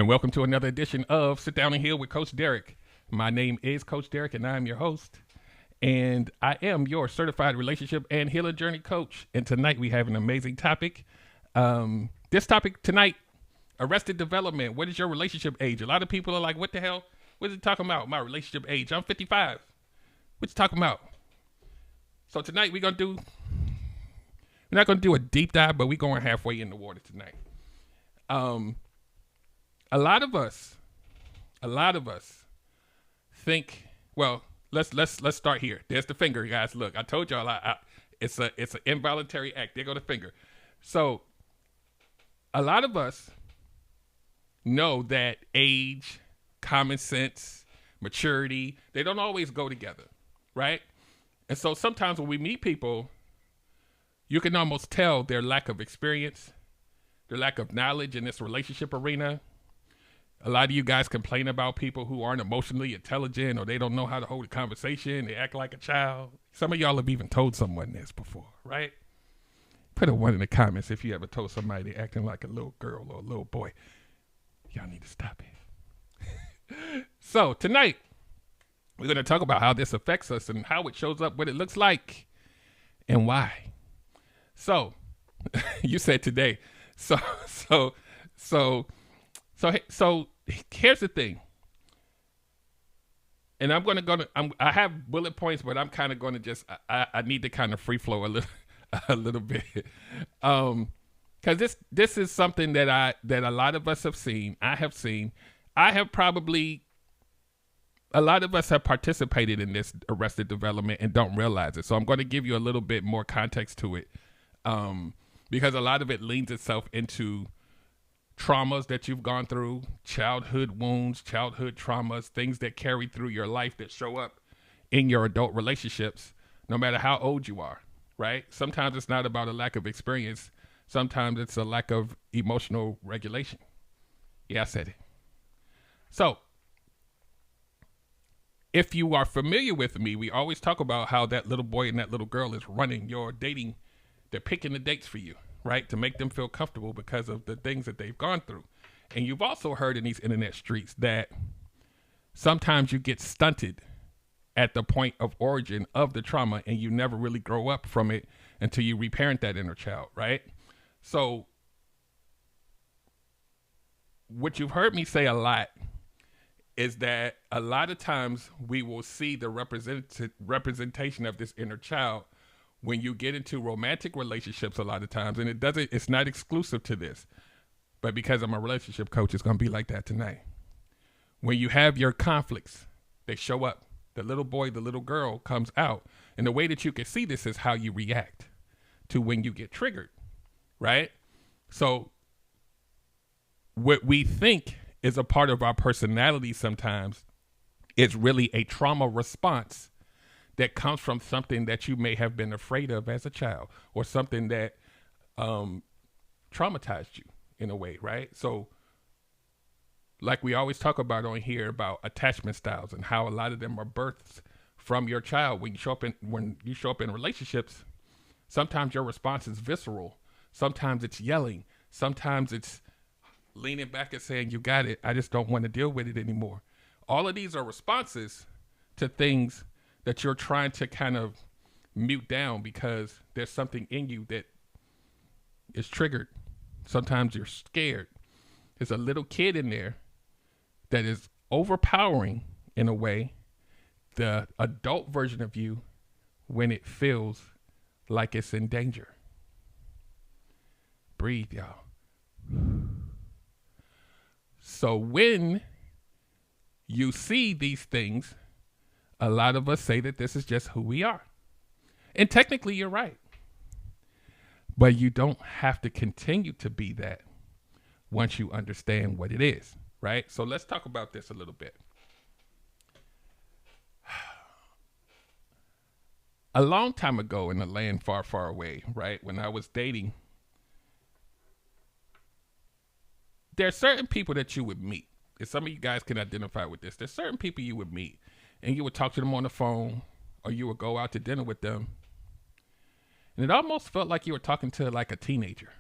And welcome to another edition of Sit Down and Heal with Coach Derek. My name is Coach Derek, and I'm your host. And I am your certified relationship and healing journey coach. And tonight we have an amazing topic. This topic tonight, arrested development. What is your relationship age? A lot of people are like, what the hell? What is it talking about? My relationship age. I'm 55. What you talking about? So tonight we're not going to do a deep dive, but we're going halfway in the water tonight. A lot of us think, well, let's start here. There's the finger, guys. Look, I told y'all it's an involuntary act. There go the finger. So a lot of us know that age, common sense, maturity, they don't always go together, right? And so sometimes when we meet people, you can almost tell their lack of experience, their lack of knowledge in this relationship arena. A lot of you guys complain about people who aren't emotionally intelligent or they don't know how to hold a conversation. They act like a child. Some of y'all have even told someone this before, right? Put a 1 in the comments if you ever told somebody they're acting like a little girl or a little boy. Y'all need to stop it. So tonight, we're going to talk about how this affects us and how it shows up, what it looks like, and why. So, you said today. So here's the thing. And I have bullet points, but I'm kind of going to I need to kind of free flow a little bit. Cause this is something that a lot of us have seen. I have seen, a lot of us have participated in this arrested development and don't realize it. So I'm going to give you a little bit more context to it. Because a lot of it leans itself into traumas that you've gone through, childhood wounds, childhood traumas, things that carry through your life that show up in your adult relationships, no matter how old you are, right? Sometimes it's not about a lack of experience. Sometimes it's a lack of emotional regulation. Yeah, I said it. So, if you are familiar with me, we always talk about how that little boy and that little girl is running your dating. They're picking the dates for you, right? To make them feel comfortable because of the things that they've gone through. And you've also heard in these internet streets that sometimes you get stunted at the point of origin of the trauma and you never really grow up from it until you reparent that inner child, right? So what you've heard me say a lot is that a lot of times we will see the representation of this inner child when you get into romantic relationships a lot of times, and it's not exclusive to this, but because I'm a relationship coach, it's going to be like that tonight. When you have your conflicts, they show up. The little boy, the little girl comes out. And the way that you can see this is how you react to when you get triggered, right? So what we think is a part of our personality sometimes is really a trauma response that comes from something that you may have been afraid of as a child or something that traumatized you in a way, right? So like we always talk about on here about attachment styles and how a lot of them are births from your child. When you show up in relationships, sometimes your response is visceral. Sometimes it's yelling. Sometimes it's leaning back and saying, you got it. I just don't want to deal with it anymore. All of these are responses to things that you're trying to kind of mute down because there's something in you that is triggered. Sometimes you're scared. There's a little kid in there that is overpowering, in a way, the adult version of you when it feels like it's in danger. Breathe, y'all. So when you see these things, a lot of us say that this is just who we are. And technically, you're right. But you don't have to continue to be that once you understand what it is, right? So let's talk about this a little bit. A long time ago in a land far, far away, right, when I was dating, there are certain people that you would meet. And some of you guys can identify with this. There's certain people you would meet and you would talk to them on the phone or you would go out to dinner with them. And it almost felt like you were talking to like a teenager.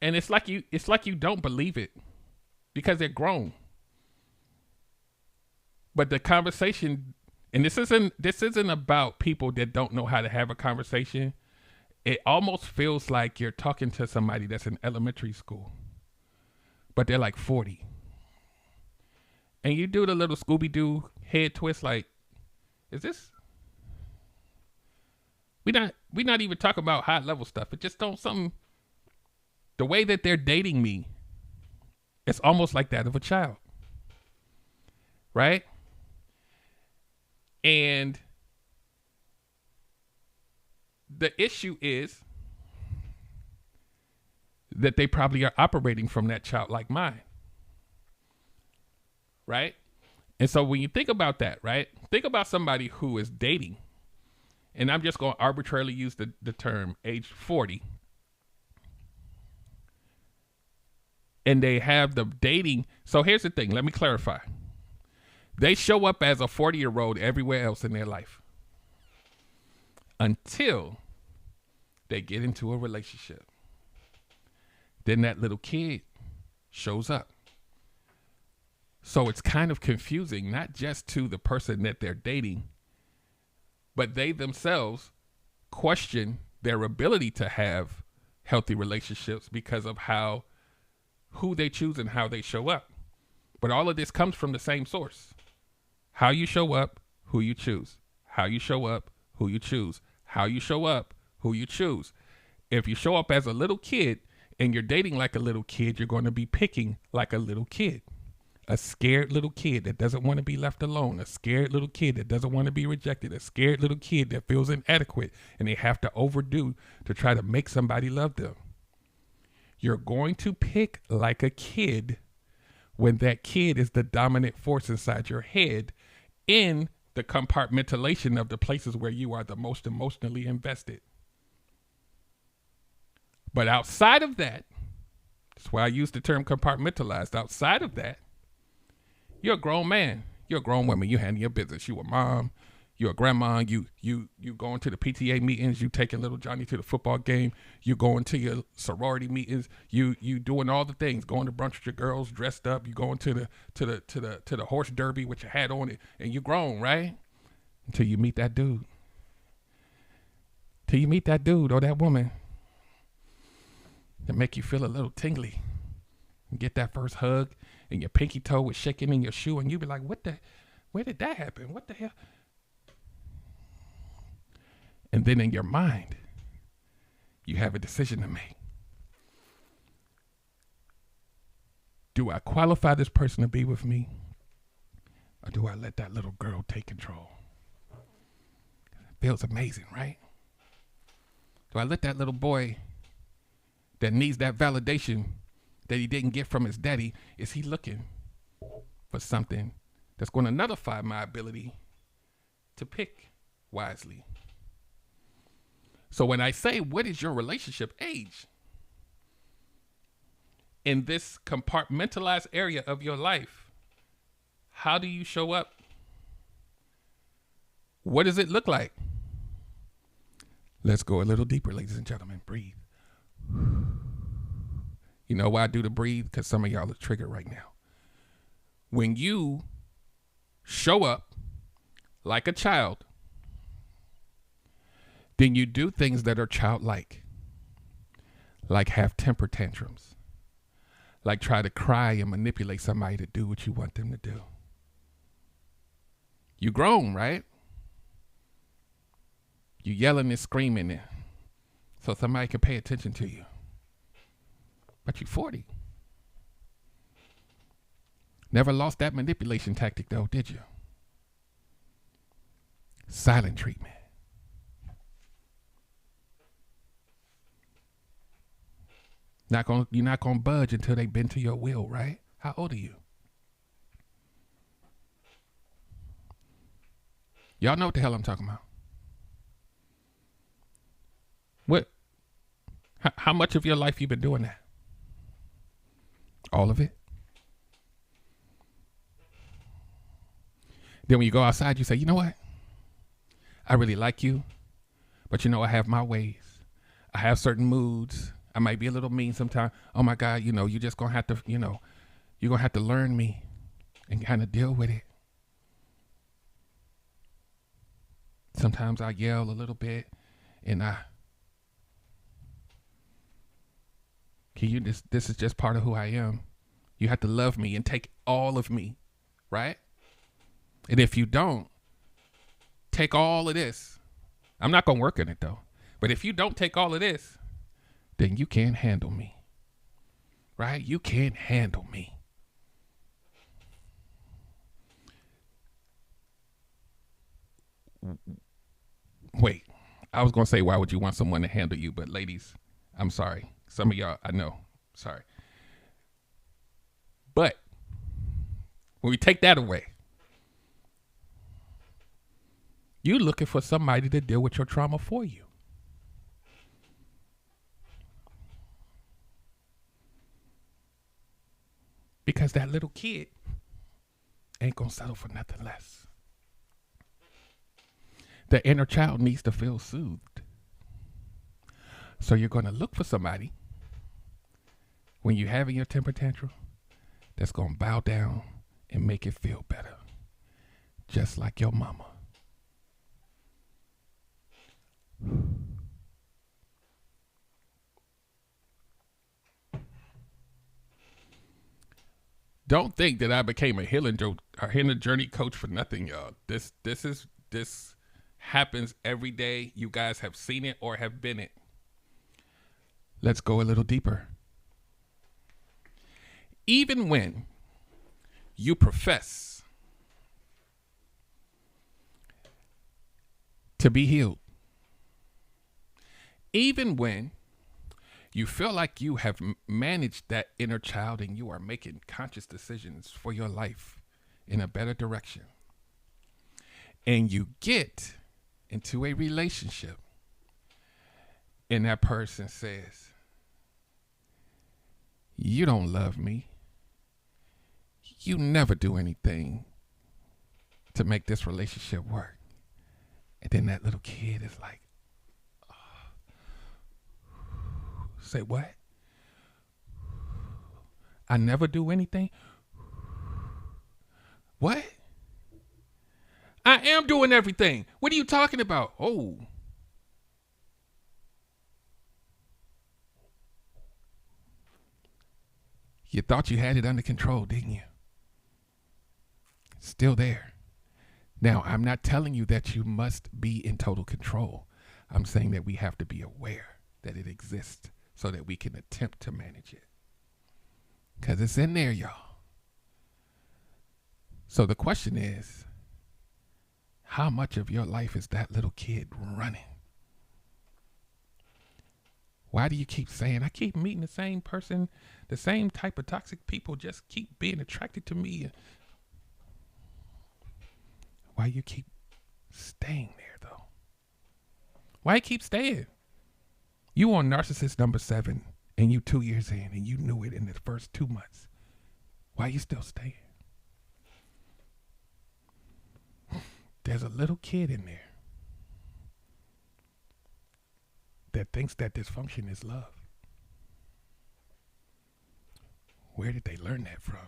And it's like you don't believe it because they're grown. But the conversation, and this isn't about people that don't know how to have a conversation. It almost feels like you're talking to somebody that's in elementary school, but they're like 40. And you do the little Scooby-Doo head twist like, is this? We not even talking about high level stuff. It just don't something. The way that they're dating me, it's almost like that of a child. Right? And the issue is that they probably are operating from that childlike mind. Right? And so when you think about that, right? Think about somebody who is dating. And I'm just going to arbitrarily use the term age 40. And they have the dating. So here's the thing. Let me clarify. They show up as a 40-year-old everywhere else in their life until they get into a relationship. Then that little kid shows up. So it's kind of confusing, not just to the person that they're dating, but they themselves question their ability to have healthy relationships because of who they choose and how they show up. But all of this comes from the same source. How you show up, who you choose. How you show up, who you choose. How you show up, who you choose. If you show up as a little kid and you're dating like a little kid, you're going to be picking like a little kid. A scared little kid that doesn't want to be left alone. A scared little kid that doesn't want to be rejected. A scared little kid that feels inadequate and they have to overdo to try to make somebody love them. You're going to pick like a kid when that kid is the dominant force inside your head in the compartmentalization of the places where you are the most emotionally invested. But outside of that, that's why I use the term compartmentalized. Outside of that, you're a grown man. You're a grown woman. You handle your business. You a mom. You're a grandma. You going to the PTA meetings. You taking little Johnny to the football game. You going to your sorority meetings. You doing all the things. Going to brunch with your girls, dressed up. You going to the horse derby with your hat on it, and you grown, right? Until you meet that dude. Till you meet that dude or that woman that make you feel a little tingly. And get that first hug. And your pinky toe was shaking in your shoe, and you be like, where did that happen? What the hell? And then in your mind, you have a decision to make. Do I qualify this person to be with me? Or do I let that little girl take control? It feels amazing, right? Do I let that little boy that needs that validation that he didn't get from his daddy, is he looking for something that's going to nullify my ability to pick wisely? So when I say, what is your relationship age? In this compartmentalized area of your life, how do you show up? What does it look like? Let's go a little deeper, ladies and gentlemen. Breathe. You know why I do the breathe? Because some of y'all are triggered right now. When you show up like a child, then you do things that are childlike, like have temper tantrums, like try to cry and manipulate somebody to do what you want them to do. You grown, right? You yelling and screaming so somebody can pay attention to you. But you're 40. Never lost that manipulation tactic though, did you? Silent treatment. You're not gonna budge until they bend to your will, right? How old are you? Y'all know what the hell I'm talking about. How much of your life you been doing that? All of it? Then when you go outside, you say, you know what? I really like you, but you know, I have my ways. I have certain moods. I might be a little mean sometimes. Oh my God, you just gonna have to, you're gonna have to learn me and kind of deal with it. Sometimes I yell a little bit and this is just part of who I am. You have to love me and take all of me, right? And if you don't take all of this, I'm not gonna work on it though. But if you don't take all of this, then you can't handle me, right? You can't handle me. Wait, I was going to say, why would you want someone to handle you? But ladies, I'm sorry. Some of y'all, I know, sorry. But when we take that away, you're looking for somebody to deal with your trauma for you. Because that little kid ain't going to settle for nothing less. The inner child needs to feel soothed. So you're going to look for somebody when you're having your temper tantrum that's going to bow down and make it feel better. Just like your mama. Don't think that I became a healing journey coach for nothing, y'all. This happens every day. You guys have seen it or have been it. Let's go a little deeper. Even when you profess to be healed, even when you feel like you have managed that inner child and you are making conscious decisions for your life in a better direction, and you get into a relationship and that person says, you don't love me. You never do anything to make this relationship work. And then that little kid is like, say what? I never do anything? What? I am doing everything. What are you talking about? Oh. You thought you had it under control, didn't you? It's still there. Now, I'm not telling you that you must be in total control. I'm saying that we have to be aware that it exists so that we can attempt to manage it. Because it's in there, y'all. So the question is, how much of your life is that little kid running? Why do you keep saying, I keep meeting the same person, the same type of toxic people just keep being attracted to me? Why you keep staying there, though? Why you keep staying? You on narcissist number 7, and you 2 years in, and you knew it in the first 2 months. Why you still staying? There's a little kid in there that thinks that dysfunction is love. Where did they learn that from?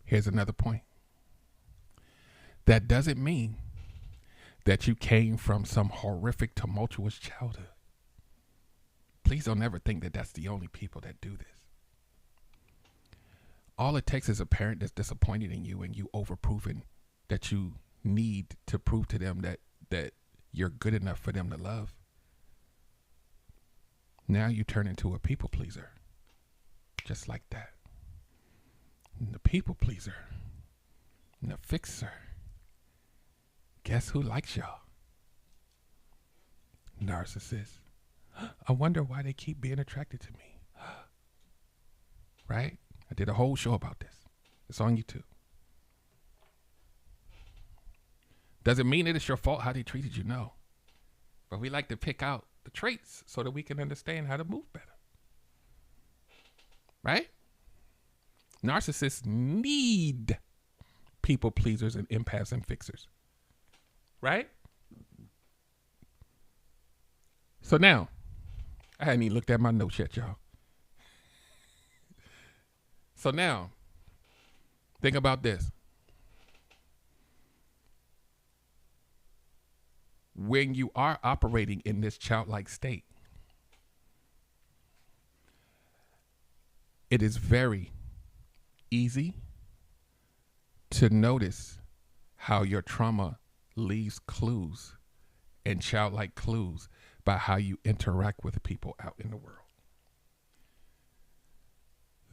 Here's another point. That doesn't mean that you came from some horrific, tumultuous childhood. Please don't ever think that that's the only people that do this. All it takes is a parent that's disappointed in you and you overproven that you need to prove to them that you're good enough for them to love. Now you turn into a people pleaser. Just like that. And the people pleaser and the fixer. Guess who likes y'all? Narcissists. I wonder why they keep being attracted to me. Right? I did a whole show about this. It's on YouTube. Doesn't mean that it's your fault how they treated you, no. But we like to pick out the traits so that we can understand how to move better. Right? Narcissists need people pleasers and empaths and fixers. Right? So now, I hadn't even looked at my notes yet, y'all. So now, think about this. When you are operating in this childlike state, it is very easy to notice how your trauma leaves clues and childlike clues by how you interact with people out in the world.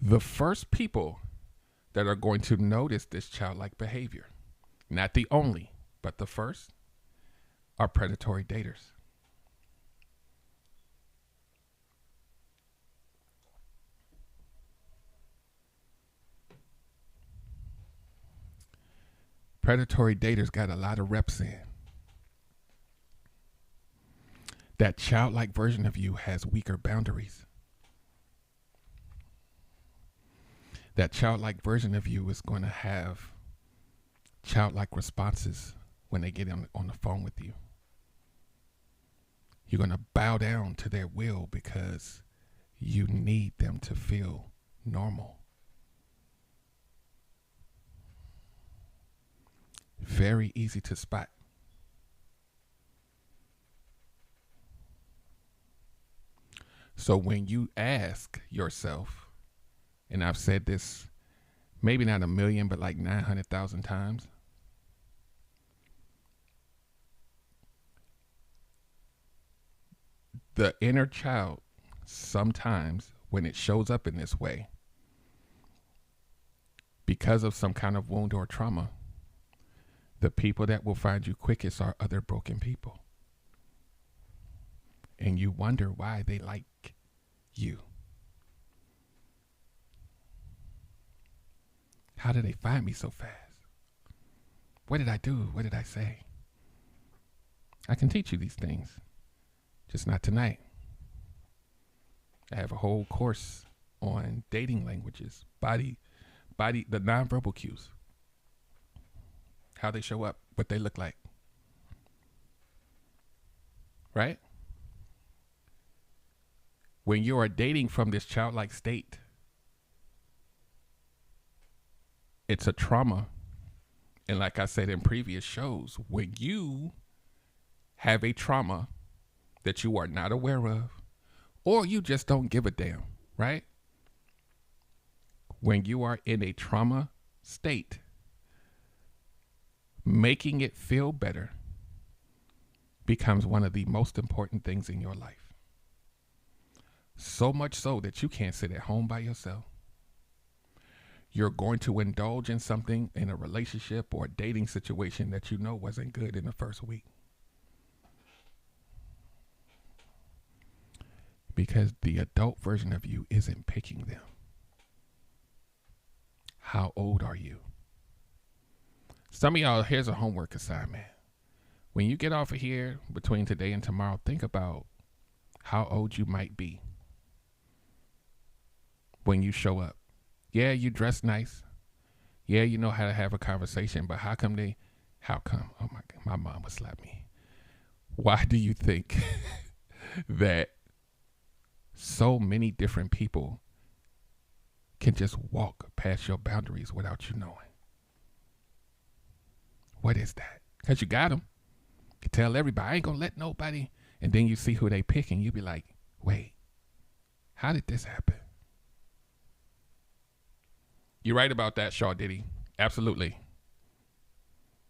The first people that are going to notice this childlike behavior, not the only, but the first, are predatory daters. Predatory daters got a lot of reps in. That childlike version of you has weaker boundaries. That childlike version of you is going to have childlike responses when they get on the phone with you. You're going to bow down to their will because you need them to feel normal. Very easy to spot. So when you ask yourself, and I've said this maybe not 1 million, but like 900,000 times, the inner child, sometimes when it shows up in this way, because of some kind of wound or trauma, the people that will find you quickest are other broken people. And you wonder why they like you. How did they find me so fast? What did I do? What did I say? I can teach you these things, just not tonight. I have a whole course on dating languages, body, the nonverbal cues, how they show up, what they look like. Right? When you are dating from this childlike state, it's a trauma. And like I said in previous shows, when you have a trauma that you are not aware of, or you just don't give a damn, right? When you are in a trauma state, making it feel better becomes one of the most important things in your life. So much so that you can't sit at home by yourself. You're going to indulge in something in a relationship or a dating situation that you know wasn't good in the first week. Because the adult version of you isn't picking them. How old are you? Some of y'all, here's a homework assignment. When you get off of here between today and tomorrow, think about how old you might be when you show up. Yeah, you dress nice. Yeah, you know how to have a conversation, but how come? Oh my God, my mom would slap me. Why do you think that so many different people can just walk past your boundaries without you knowing? What is that? Because you got them. You tell everybody, I ain't going to let nobody. And then you see who they pick and you be like, wait, how did this happen? You're right about that, Shaw Diddy. Absolutely.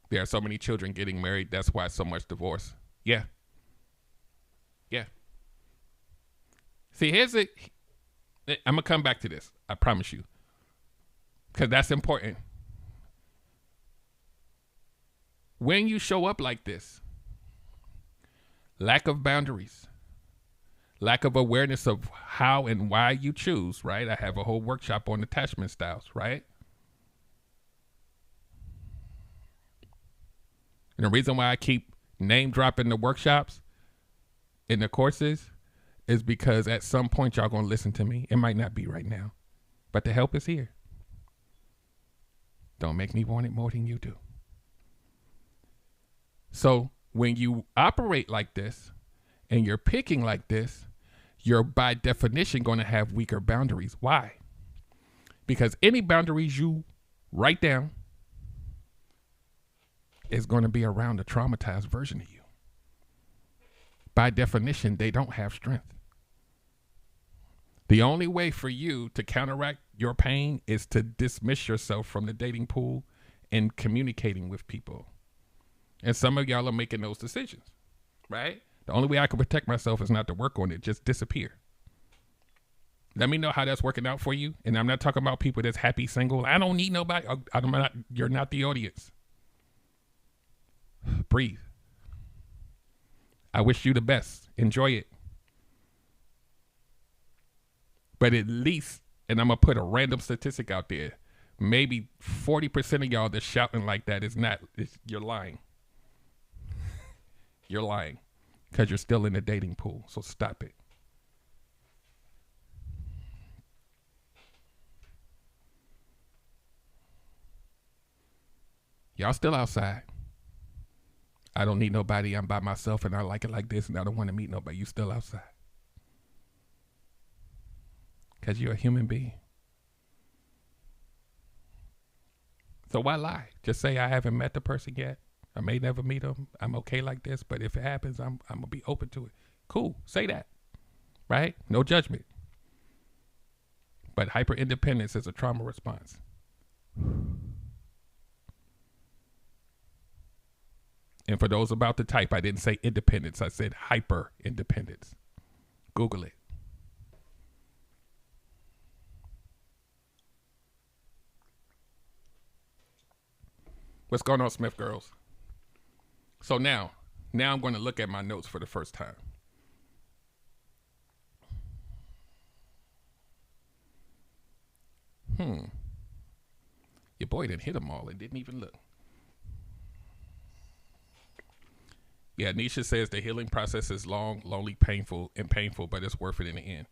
There are so many children getting married. That's why so much divorce. Yeah. Yeah. See, I'm going to come back to this. I promise you. Because that's important. When you show up like this, lack of boundaries, lack of awareness of how and why you choose, right? I have a whole workshop on attachment styles, right? And the reason why I keep name dropping the workshops in the courses is because at some point y'all going to listen to me. It might not be right now, but the help is here. Don't make me want it more than you do. So when you operate like this and you're picking like this, you're by definition going to have weaker boundaries. Why? Because any boundaries you write down is going to be around a traumatized version of you. By definition, they don't have strength. The only way for you to counteract your pain is to dismiss yourself from the dating pool and communicating with people. And some of y'all are making those decisions, right? The only way I can protect myself is not to work on it, just disappear. Let me know how that's working out for you. And I'm not talking about people that's happy single. I don't need nobody. You're not the audience. Breathe. I wish you the best. Enjoy it. But at least, and I'm going to put a random statistic out there, maybe 40% of y'all that's shouting like that you're lying. You're lying because you're still in the dating pool. So stop it. Y'all still outside. I don't need nobody. I'm by myself and I like it like this and I don't want to meet nobody. You still outside. Because you're a human being. So why lie? Just say I haven't met the person yet. I may never meet them. I'm okay like this. But if it happens, I'm going to be open to it. Cool. Say that. Right? No judgment. But hyper-independence is a trauma response. And for those about to type, I didn't say independence. I said hyper-independence. Google it. What's going on, Smith girls? So now I'm going to look at my notes for the first time. Your boy didn't hit them all and didn't even look. Yeah, Nisha says the healing process is long, lonely, painful, but it's worth it in the end.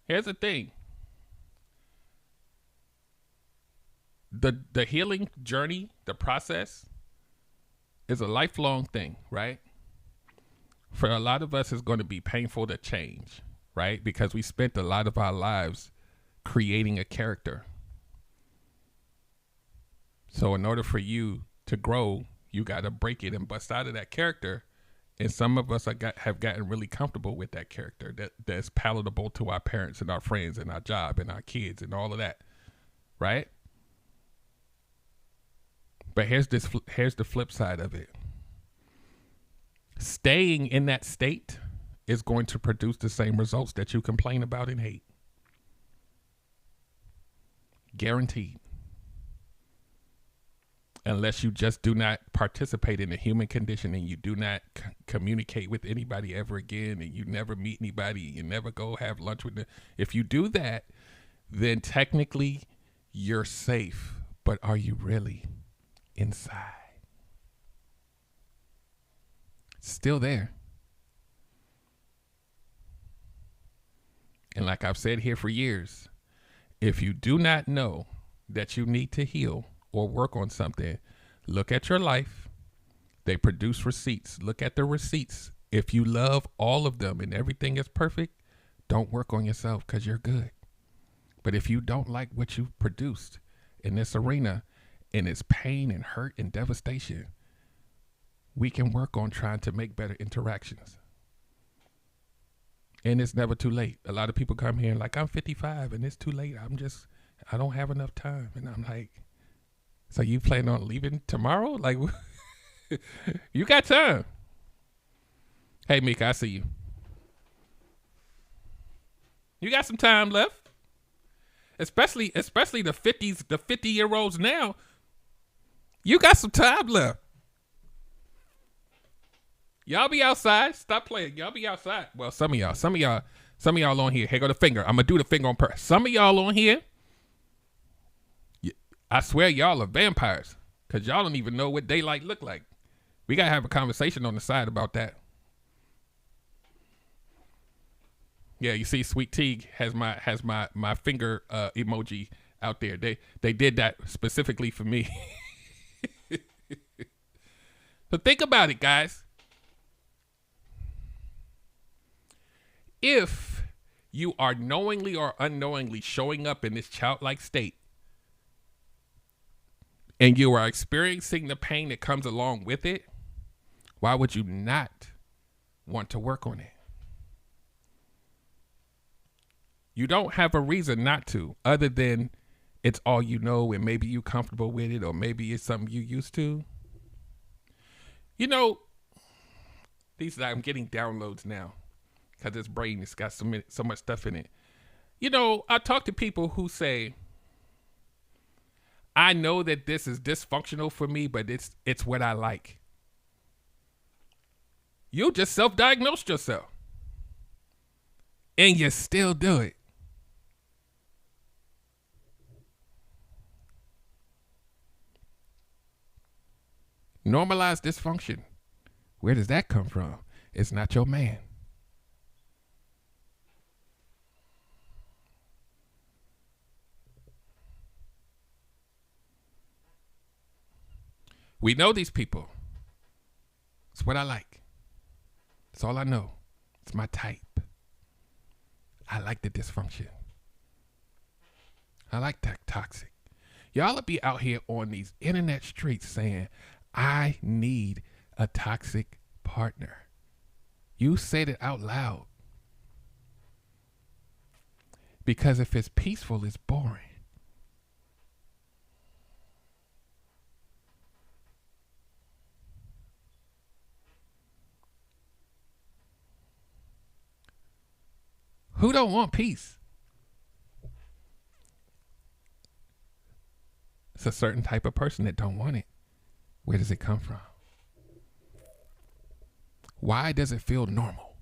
Here's the thing. The healing journey, the process, is a lifelong thing, right? For a lot of us, it's going to be painful to change, right? Because we spent a lot of our lives creating a character. So in order for you to grow, you got to break it and bust out of that character. And some of us have gotten really comfortable with that character that's palatable to our parents and our friends and our job and our kids and all of that, right? But here's the flip side of it. Staying in that state is going to produce the same results that you complain about and hate. Guaranteed. Unless you just do not participate in the human condition and you do not communicate with anybody ever again and you never meet anybody, you never go have lunch with them. If you do that, then technically you're safe. But are you really inside? Still there. And like I've said here for years, if you do not know that you need to heal or work on something, look at your life. They produce receipts. Look at the receipts. If you love all of them and everything is perfect, don't work on yourself because you're good. But if you don't like what you've produced in this arena and it's pain and hurt and devastation, we can work on trying to make better interactions. And it's never too late. A lot of people come here and like, I'm 55 and it's too late. I don't have enough time. And I'm like, so you plan on leaving tomorrow? Like, you got time. Hey, Mika, I see you. You got some time left. Especially the 50-year-olds now. You got some time left. Y'all be outside. Stop playing. Y'all be outside. Well, some of y'all on here. Here go the finger. I'm gonna do the finger on purpose. Some of y'all on here, I swear y'all are vampires because y'all don't even know what daylight look like. We gotta have a conversation on the side about that. Yeah, you see, Sweet Tea has my finger emoji out there. They did that specifically for me. So think about it, guys. If you are knowingly or unknowingly showing up in this childlike state and you are experiencing the pain that comes along with it, why would you not want to work on it? You don't have a reason not to, other than it's all you know and maybe you're comfortable with it, or maybe it's something you used to. You know, I'm getting downloads now because this brain has got so much stuff in it. You know, I talk to people who say, I know that this is dysfunctional for me, but it's what I like. You just self-diagnosed yourself. And you still do it. Normalize dysfunction. Where does that come from? It's not your man. We know these people. It's what I like. It's all I know. It's my type. I like the dysfunction. I like that toxic. Y'all will be out here on these internet streets saying, I need a toxic partner. You said it out loud. Because if it's peaceful, it's boring. Who don't want peace? It's a certain type of person that don't want it. Where does it come from? Why does it feel normal?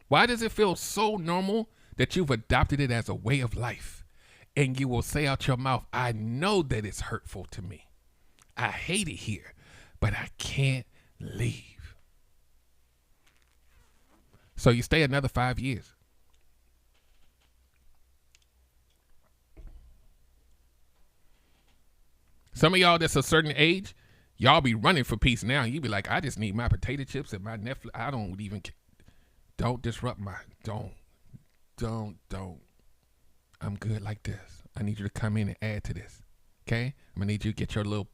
Why does it feel so normal that you've adopted it as a way of life? And you will say out your mouth, I know that it's hurtful to me. I hate it here, but I can't leave. So you stay another 5 years. Some of y'all that's a certain age, y'all be running for peace now. You be like, I just need my potato chips and my Netflix. I don't even, don't disrupt my, don't. I'm good like this. I need you to come in and add to this. Okay? I'm gonna need you to get your little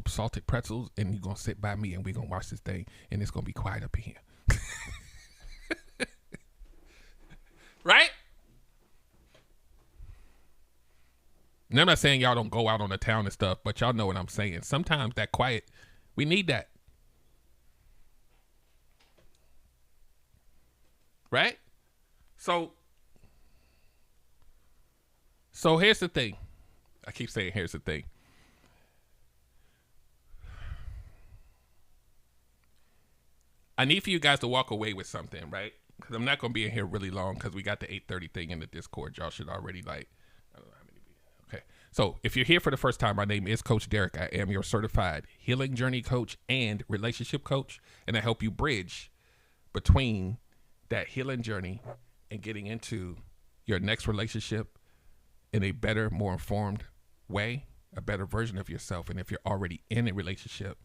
salted pretzels, and you're gonna sit by me and we're gonna watch this thing, and it's gonna be quiet up in here. Right? And I'm not saying y'all don't go out on the town and stuff, but y'all know what I'm saying. Sometimes that quiet, we need that. Right? So here's the thing. I keep saying here's the thing. I need for you guys to walk away with something, right? Because I'm not going to be in here really long because we got the 8:30 thing in the Discord. Y'all should already I don't know how many people. Okay. So if you're here for the first time, my name is Coach Derek. I am your certified healing journey coach and relationship coach. And I help you bridge between that healing journey and getting into your next relationship in a better, more informed way, a better version of yourself. And if you're already in a relationship,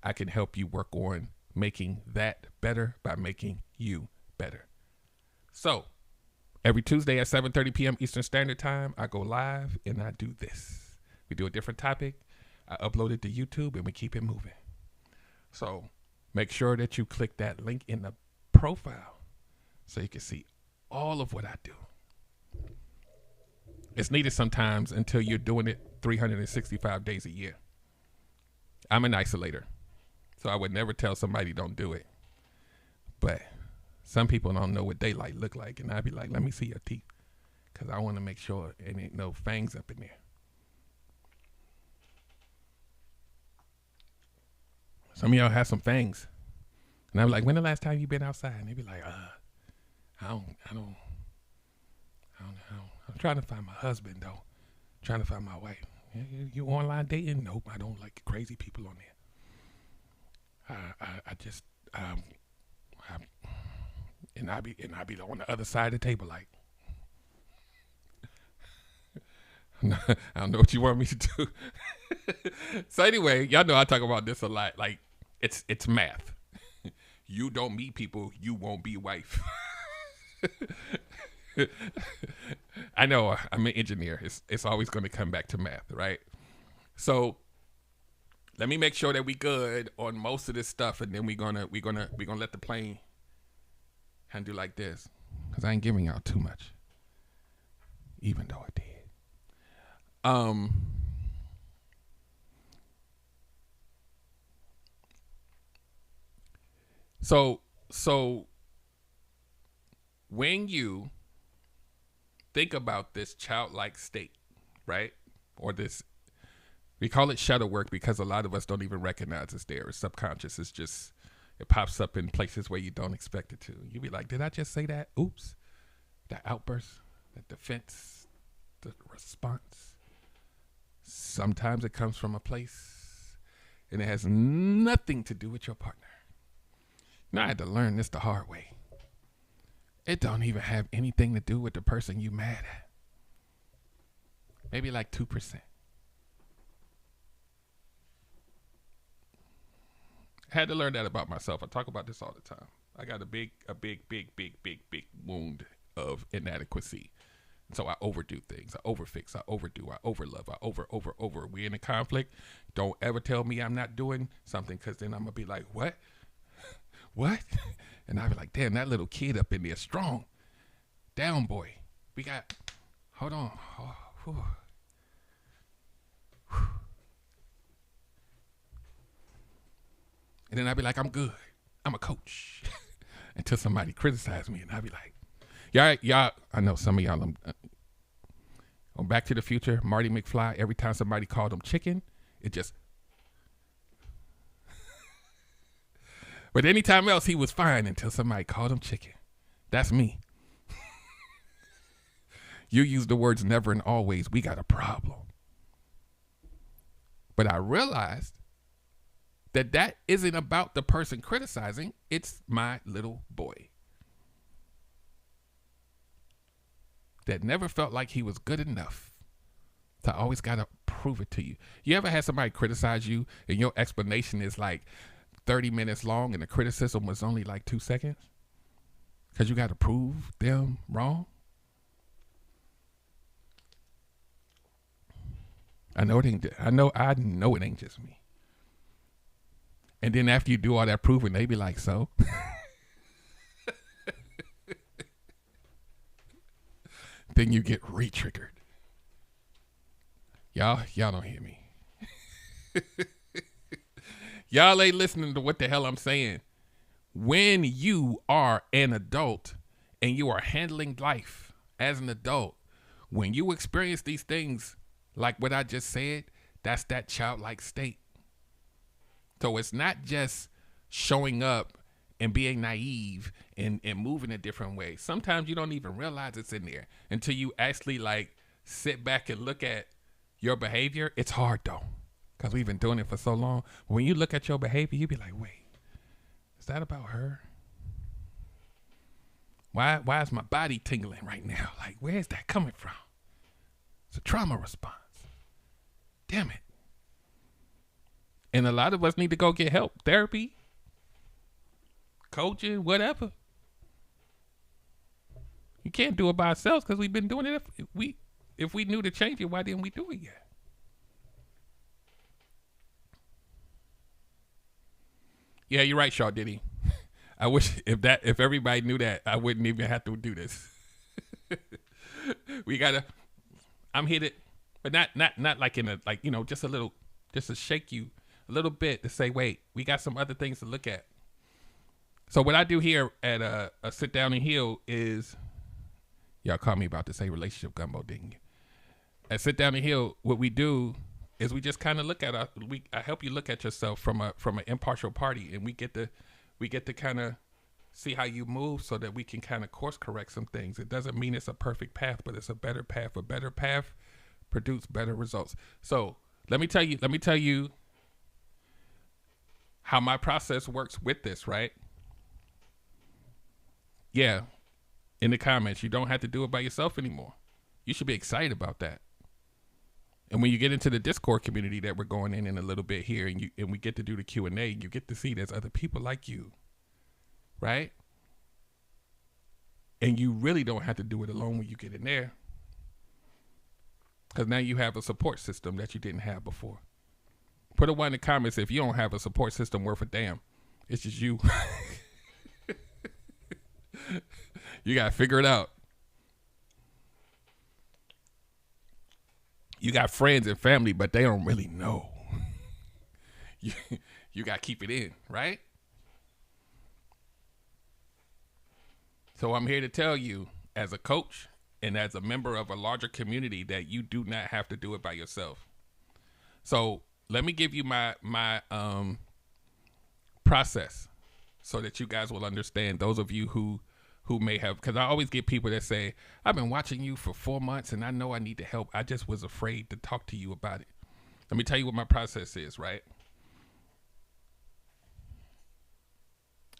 I can help you work on making that better by making you better. So every Tuesday at 7:30 p.m. Eastern Standard Time, I go live and I do this. We do a different topic. I upload it to YouTube and we keep it moving. So make sure that you click that link in the profile so you can see all of what I do. It's needed sometimes until you're doing it 365 days a year. I'm an isolator, so I would never tell somebody don't do it. But some people don't know what daylight look like, and I'd be like, let me see your teeth, because I want to make sure there ain't no fangs up in there. Some of y'all have some fangs. And I'm like, when the last time you been outside? And they be like, I don't. I'm trying to find my husband, though. Trying to find my wife. You online dating? Nope, I don't like crazy people on there. And I be on the other side of the table like, I don't know what you want me to do. So anyway, y'all know I talk about this a lot. Like, it's math. You don't meet people, you won't be wife. I know I'm an engineer. It's always going to come back to math, right? So let me make sure that we good on most of this stuff, and then we're gonna let the plane handle like this, because I ain't giving y'all too much, even though I did. So when you think about this childlike state, right? Or this, we call it shadow work because a lot of us don't even recognize it's there. It's subconscious. It's just, it pops up in places where you don't expect it to. You be like, did I just say that? Oops. That outburst, that defense, the response. Sometimes it comes from a place and it has nothing to do with your partner. Now I had to learn this the hard way. It don't even have anything to do with the person you mad at. Maybe like 2%. I had to learn that about myself. I talk about this all the time. I got a big wound of inadequacy. So I overdo things. I overfix. I overdo. I overlove. I over. We in a conflict. Don't ever tell me I'm not doing something, because then I'm going to be like, what? What? And I'll be like, damn, that little kid up in there strong. Down, boy. We got, hold on. Oh, and then I'll be like, I'm good. I'm a coach. Until somebody criticizes me, and I'll be like, y'all, I know some of y'all, on Back to the Future, Marty McFly, every time somebody called him chicken, it just, but anytime else he was fine until somebody called him chicken. That's me. You use the words never and always, we got a problem. But I realized that isn't about the person criticizing, it's my little boy that never felt like he was good enough to always gotta prove it to you. You ever had somebody criticize you and your explanation is like 30 minutes long and the criticism was only like 2 seconds? Because you gotta prove them wrong? I know it ain't just me. And then after you do all that proving, they be like, so? Then you get re-triggered. Y'all don't hear me. Y'all ain't listening to what the hell I'm saying. When you are an adult and you are handling life as an adult, when you experience these things like what I just said, that's that childlike state. So it's not just showing up and being naive and moving a different way. Sometimes you don't even realize it's in there until you actually like sit back and look at your behavior. It's hard though, because we've been doing it for so long. When you look at your behavior, you be like, wait, is that about her? Why is my body tingling right now? Like, where is that coming from? It's a trauma response. Damn it. And a lot of us need to go get help, therapy, coaching, whatever. You can't do it by ourselves because we've been doing it. If we knew to change it, why didn't we do it yet? Yeah, you're right, Shaw Diddy. I wish if everybody knew that, I wouldn't even have to do this. I'm here to, but not like in a, like, you know, just to shake you a little bit to say, wait, we got some other things to look at. So what I do here at a Sit Down and Heal is, y'all called me about to say relationship gumbo, didn't you? At Sit Down and Heal, what we do is we just kind of look at I help you look at yourself from an impartial party, and we get to kind of see how you move so that we can kind of course correct some things. It doesn't mean it's a perfect path, but it's a better path. A better path produce better results. So let me tell you how my process works with this, right? Yeah, in the comments, you don't have to do it by yourself anymore. You should be excited about that. And when you get into the Discord community that we're going in a little bit here, and we get to do the Q&A, you get to see there's other people like you, right? And you really don't have to do it alone when you get in there, because now you have a support system that you didn't have before. Put a one in the comments if you don't have a support system worth a damn. It's just you. You got to figure it out. You got friends and family, but they don't really know. You got to keep it in, right? So I'm here to tell you, as a coach and as a member of a larger community, that you do not have to do it by yourself. So let me give you my process so that you guys will understand. Those of you who may have, because I always get people that say, I've been watching you for 4 months and I know I need to help. I just was afraid to talk to you about it. Let me tell you what my process is, right?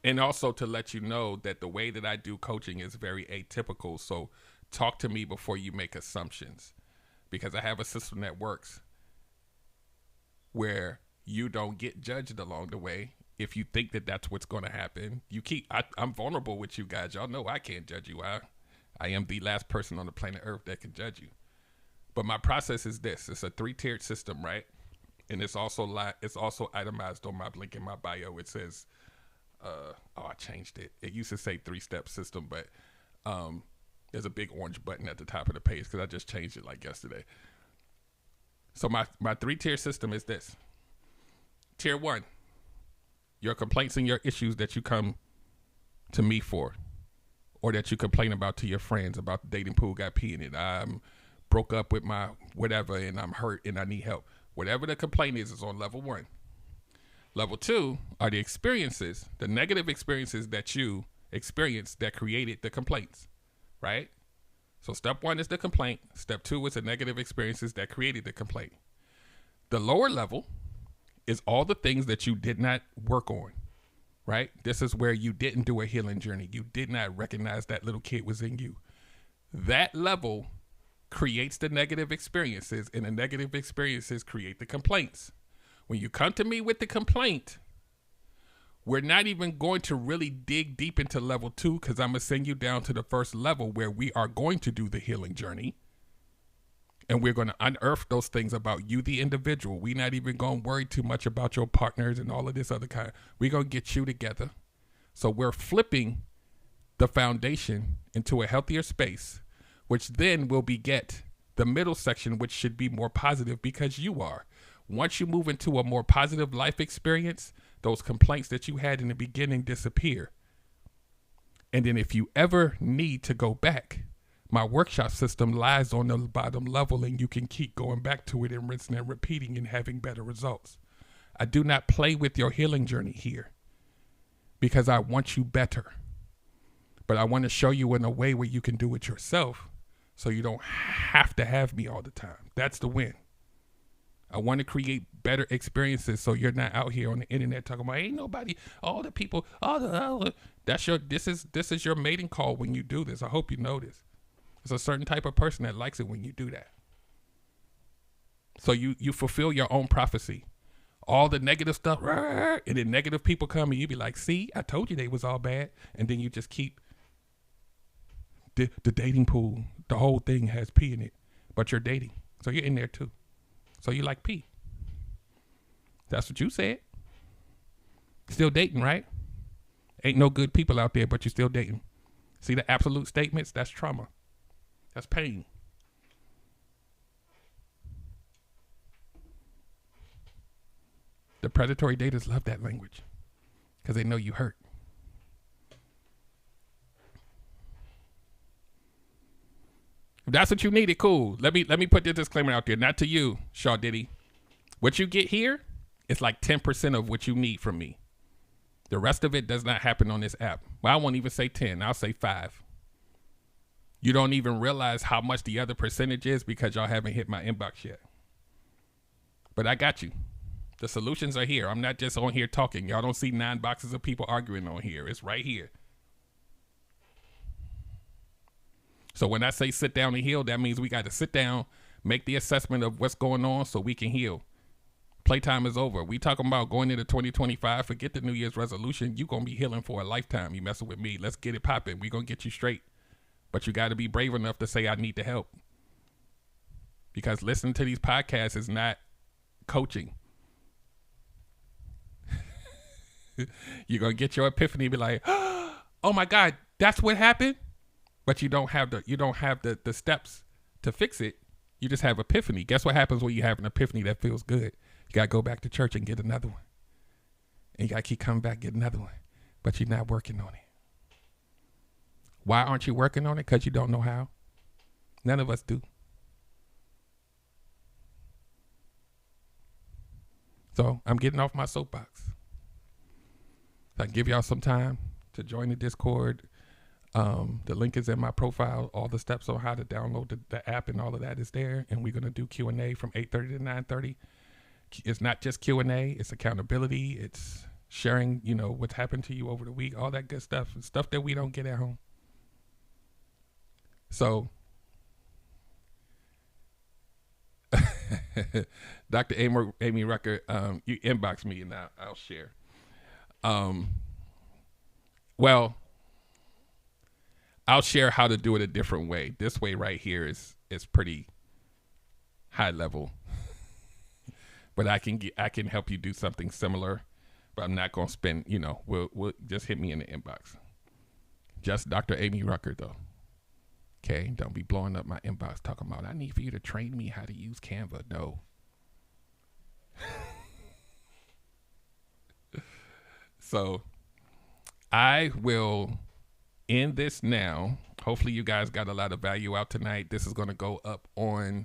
And also to let you know that the way that I do coaching is very atypical. So talk to me before you make assumptions, because I have a system that works where you don't get judged along the way. If you think that that's what's going to happen, I'm vulnerable with you guys. Y'all know I can't judge you. I am the last person on the planet Earth that can judge you. But my process is this. It's a 3-tiered system, right? And it's also itemized on my link in my bio. It says, I changed it. It used to say 3-step system, but there's a big orange button at the top of the page because I just changed it like yesterday. So my 3-tier system is this. Tier 1, your complaints and your issues that you come to me for, or that you complain about to your friends about the dating pool got pee in it. I'm broke up with my whatever and I'm hurt and I need help. Whatever the complaint is on level 1. Level 2 are the experiences, the negative experiences that you experienced that created the complaints, right? So step 1 is the complaint. Step 2 is the negative experiences that created the complaint. The lower level is all the things that you did not work on, right? This is where you didn't do a healing journey. You did not recognize that little kid was in you. That level creates the negative experiences, and the negative experiences create the complaints. When you come to me with the complaint, we're not even going to really dig deep into level 2, because I'm going to send you down to the first level where we are going to do the healing journey. And we're going to unearth those things about you, the individual. We're not even going to worry too much about your partners and all of this other kind. We're going to get you together. So we're flipping the foundation into a healthier space, which then will beget the middle section, which should be more positive because you are. Once you move into a more positive life experience, those complaints that you had in the beginning disappear. And then if you ever need to go back, my workshop system lies on the bottom level, and you can keep going back to it and rinsing and repeating and having better results. I do not play with your healing journey here because I want you better. But I want to show you in a way where you can do it yourself so you don't have to have me all the time. That's the win. I want to create better experiences so you're not out here on the internet talking about ain't nobody, all the people, this is your mating call when you do this. I hope you know this. There's a certain type of person that likes it when you do that. So you fulfill your own prophecy. All the negative stuff, and then negative people come and you be like, see, I told you they was all bad. And then you just keep the dating pool. The whole thing has pee in it, but you're dating. So you're in there too. So you like pee. That's what you said. Still dating, right? Ain't no good people out there, but you're still dating. See the absolute statements? That's trauma. That's pain. The predatory daters love that language because they know you hurt. If that's what you needed, cool. Let me put this disclaimer out there. Not to you, Shaw Diddy. What you get here is like 10% of what you need from me. The rest of it does not happen on this app. Well, I won't even say 10. I'll say 5. You don't even realize how much the other percentage is because y'all haven't hit my inbox yet. But I got you. The solutions are here. I'm not just on here talking. Y'all don't see 9 boxes of people arguing on here. It's right here. So when I say sit down and heal, that means we got to sit down, make the assessment of what's going on so we can heal. Playtime is over. We talking about going into 2025. Forget the New Year's resolution. You going to be healing for a lifetime. You messing with me. Let's get it popping. We going to get you straight. But you got to be brave enough to say, I need the help. Because listening to these podcasts is not coaching. You're going to get your epiphany and be like, oh my God, that's what happened. But you don't have the steps to fix it. You just have epiphany. Guess what happens when you have an epiphany that feels good? You got to go back to church and get another one. And you got to keep coming back, get another one. But you're not working on it. Why aren't you working on it? Because you don't know how. None of us do. So I'm getting off my soapbox. I give y'all some time to join the Discord. The link is in my profile. All the steps on how to download the app and all of that is there. And we're going to do Q&A from 8:30 to 9:30. It's not just Q&A. It's accountability. It's sharing, what's happened to you over the week. All that good stuff. Stuff that we don't get at home. So, Dr. Amy Rucker, you inbox me and I'll share. Well, I'll share how to do it a different way. This way right here is pretty high level, but I can help you do something similar, but I'm not going to spend, we'll just hit me in the inbox. Just Dr. Amy Rucker though. Okay. Don't be blowing up my inbox talking about, I need for you to train me how to use Canva. No. So I will end this now. Hopefully you guys got a lot of value out tonight. This is going to go up on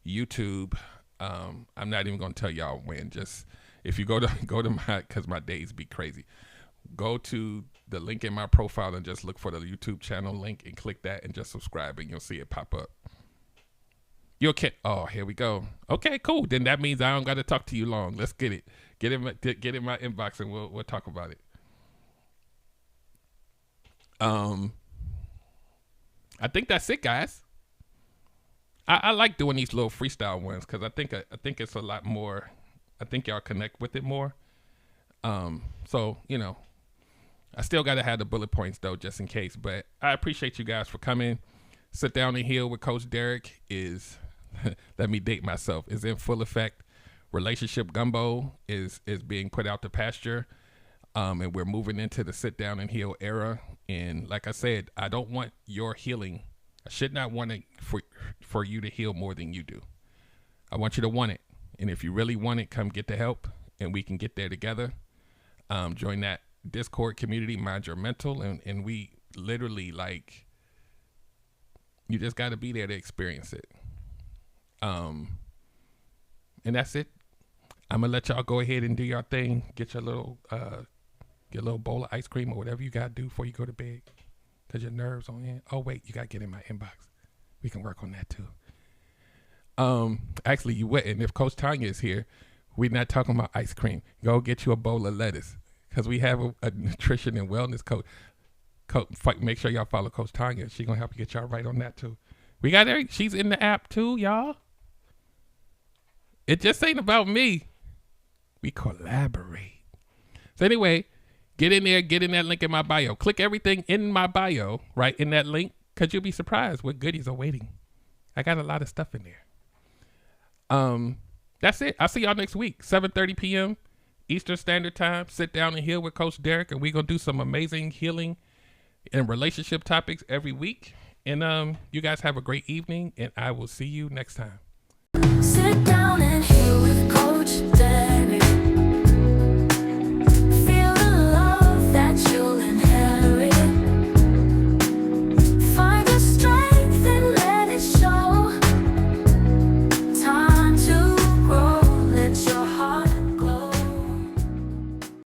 YouTube. I'm not even going to tell y'all when. Just if you go to my, because my days be crazy, go to the link in my profile and just look for the YouTube channel link and click that and just subscribe and you'll see it pop up. You'll oh, here we go. Okay, cool. Then that means I don't got to talk to you long. Let's get it. Get in my inbox and we'll talk about it. I think that's it, guys. I like doing these little freestyle ones because I think it's a lot more. I think y'all connect with it more. So I still got to have the bullet points though, just in case. But I appreciate you guys for coming. Sit Down and Heal with Coach Derek is, let me date myself, is in full effect. Relationship Gumbo is being put out to pasture. And we're moving into the Sit Down and Heal era. And like I said, I don't want your healing. I should not want it for you to heal more than you do. I want you to want it. And if you really want it, come get the help and we can get there together. Join that Discord community, Mind Your Mental. And we literally you just got to be there to experience it. And that's it. I'm going to let y'all go ahead and do your thing. Get your little bowl of ice cream or whatever you got to do before you go to bed. Because your nerves on end. Oh, wait, you got to get in my inbox. We can work on that too. Actually, you wouldn't. If Coach Tanya is here, we're not talking about ice cream. Go get you a bowl of lettuce. Because we have a nutrition and wellness coach. Make sure y'all follow Coach Tanya. She's going to help you get y'all right on that too. We got her. She's in the app too, y'all. It just ain't about me. We collaborate. So anyway, get in there, get in that link in my bio. Click everything in my bio, right, in that link, because you'll be surprised what goodies are waiting. I got a lot of stuff in there. That's it. I'll see y'all next week, 7:30 p.m. Eastern Standard Time. Sit Down and Heal with Coach Derek, and we're going to do some amazing healing and relationship topics every week. And you guys have a great evening, and I will see you next time. Sit down and heal with Coach Derek.